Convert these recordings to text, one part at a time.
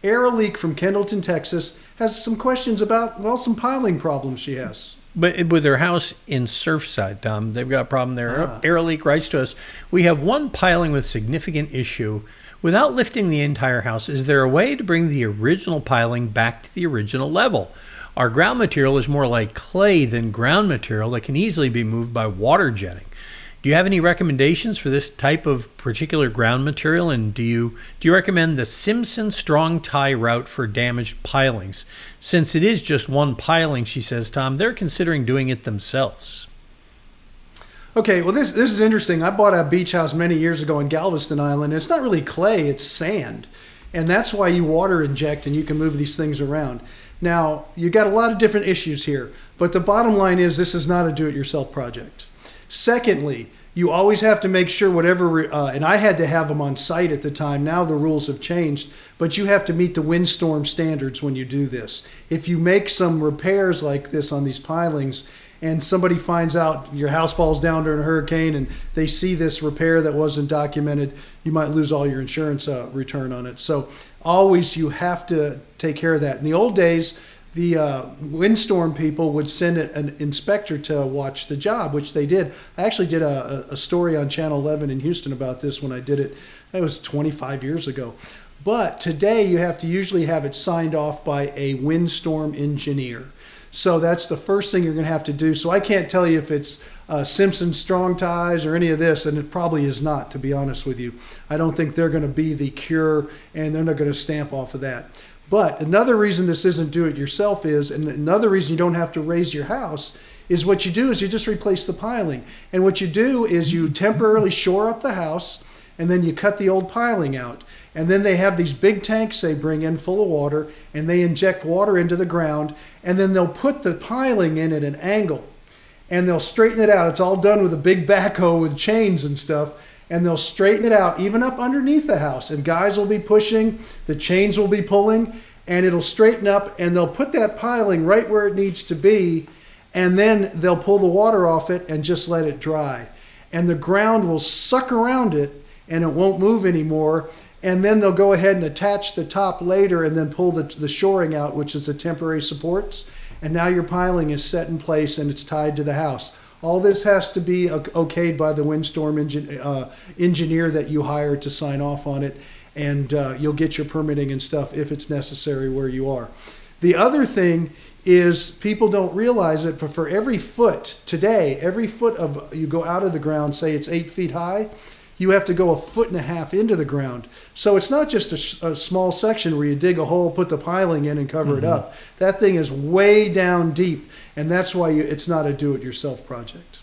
Era Leak from Kendallton, Texas, has some questions about, well, some piling problems she has. But with their house in Surfside, Tom, they've got a problem there. Era Leak writes to us, we have one piling with significant issue. Without lifting the entire house, is there a way to bring the original piling back to the original level? Our ground material is more like clay than ground material that can easily be moved by water jetting. Do you have any recommendations for this type of particular ground material? And do you recommend the Simpson strong tie route for damaged pilings? Since it is just one piling, she says, Tom, they're considering doing it themselves. Okay, well, this is interesting. I bought a beach house many years ago in Galveston Island. It's not really clay, it's sand. And that's why you water inject and you can move these things around. Now, you got a lot of different issues here, but the bottom line is this is not a do-it-yourself project. Secondly, you always have to make sure whatever, and I had to have them on site at the time. Now the rules have changed, but you have to meet the windstorm standards when you do this. If you make some repairs like this on these pilings and somebody finds out your house falls down during a hurricane and they see this repair that wasn't documented, you might lose all your insurance return on it. So always you have to take care of that. In the old days, the windstorm people would send an inspector to watch the job, which they did. I actually did a story on Channel 11 in Houston about this when I did it. That was 25 years ago. But today you have to usually have it signed off by a windstorm engineer. So that's the first thing you're going to have to do. So I can't tell you if it's Simpson strong ties or any of this, and it probably is not, to be honest with you. I don't think they're going to be the cure, and they're not going to stamp off of that. But another reason this isn't do-it-yourself is, and another reason you don't have to raise your house, is what you do is you just replace the piling. And what you do is you temporarily shore up the house, and then you cut the old piling out. And then they have these big tanks they bring in full of water, and they inject water into the ground, and then they'll put the piling in at an angle, and they'll straighten it out. It's all done with a big backhoe with chains and stuff. And they'll straighten it out, even up underneath the house. And guys will be pushing, the chains will be pulling, and it'll straighten up, and they'll put that piling right where it needs to be, and then they'll pull the water off it and just let it dry. And the ground will suck around it, and it won't move anymore. And then they'll go ahead and attach the top later and then pull the shoring out, which is the temporary supports. And now your piling is set in place, and it's tied to the house. All this has to be okayed by the windstorm engineer that you hire to sign off on it, and you'll get your permitting and stuff if it's necessary where you are. The other thing is people don't realize it, but for every foot today, every foot of you go out of the ground, say it's 8 feet high, you have to go 1.5 feet into the ground. So it's not just a small section where you dig a hole, put the piling in, and cover it up. That thing is way down deep, and that's why it's not a do-it-yourself project.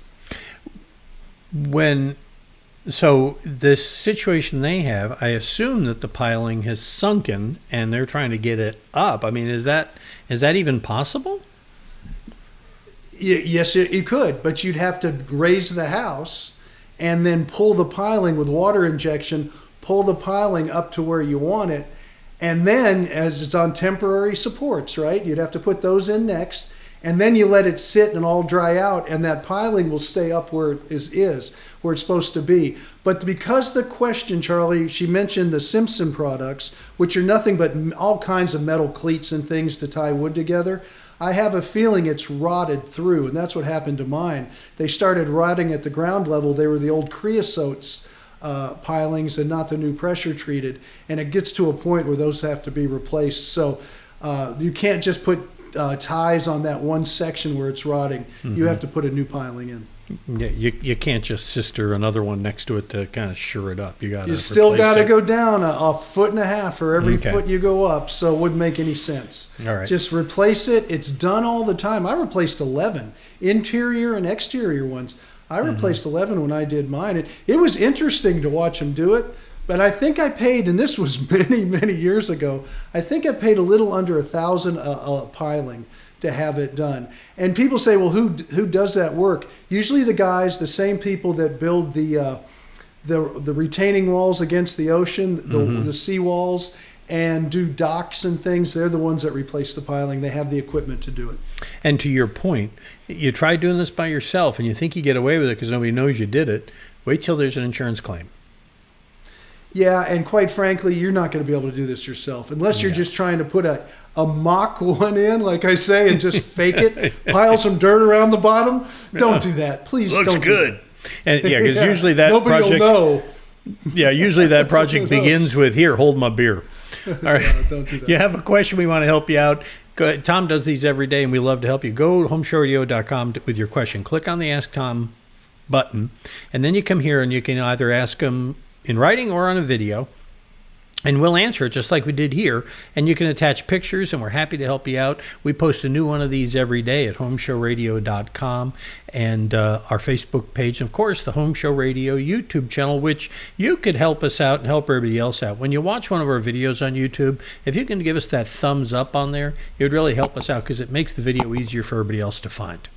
So this situation they have, I assume that the piling has sunken, and they're trying to get it up. I mean, is that even possible? Yes, you could, but you'd have to raise the house and then pull the piling with water injection, pull the piling up to where you want it. And then, as it's on temporary supports, right, you'd have to put those in next. And then you let it sit and all dry out, and that piling will stay up where it is where it's supposed to be. But because the question, Charlie, she mentioned the Simpson products, which are nothing but all kinds of metal cleats and things to tie wood together, I have a feeling it's rotted through, and that's what happened to mine. They started rotting at the ground level. They were the old creosotes pilings and not the new pressure treated, and it gets to a point where those have to be replaced. So you can't just put ties on that one section where it's rotting. You have to put a new piling in. Yeah, you can't just sister another one next to it to kind of shore it up. You still got to go down 1.5 feet for every foot you go up, so it wouldn't make any sense. All right. Just replace it. It's done all the time. I replaced 11 interior and exterior ones. I replaced 11 when I did mine. It was interesting to watch them do it, but I think I paid, and this was many, many years ago, I think I paid a little under $1,000 a piling to have it done. And people say, well, who does that work? Usually the guys, the same people that build the retaining walls against the ocean, the sea walls, and do docks and things, they're the ones that replace the piling. They have the equipment to do it. And to your point, you try doing this by yourself and you think you get away with it because nobody knows you did it. Wait till there's an insurance claim. Yeah, and quite frankly, you're not going to be able to do this yourself unless you're just trying to put a mock one in, like I say, and just fake it, pile some dirt around the bottom. Don't do that. Please Looks don't good. do that. And because usually that Nobody project, will know. Yeah, usually that project begins with, here, hold my beer. All right. No, don't do that. You have a question, we want to help you out. Tom does these every day, and we love to help you. Go to HomeShowRadio.com with your question. Click on the Ask Tom button, and then you come here and you can either ask him in writing or on a video, and we'll answer it just like we did here. And you can attach pictures, and we're happy to help you out. We post a new one of these every day at HomeShowRadio.com and our Facebook page. And, of course, the Home Show Radio YouTube channel, which you could help us out and help everybody else out. When you watch one of our videos on YouTube, if you can give us that thumbs up on there, it would really help us out because it makes the video easier for everybody else to find.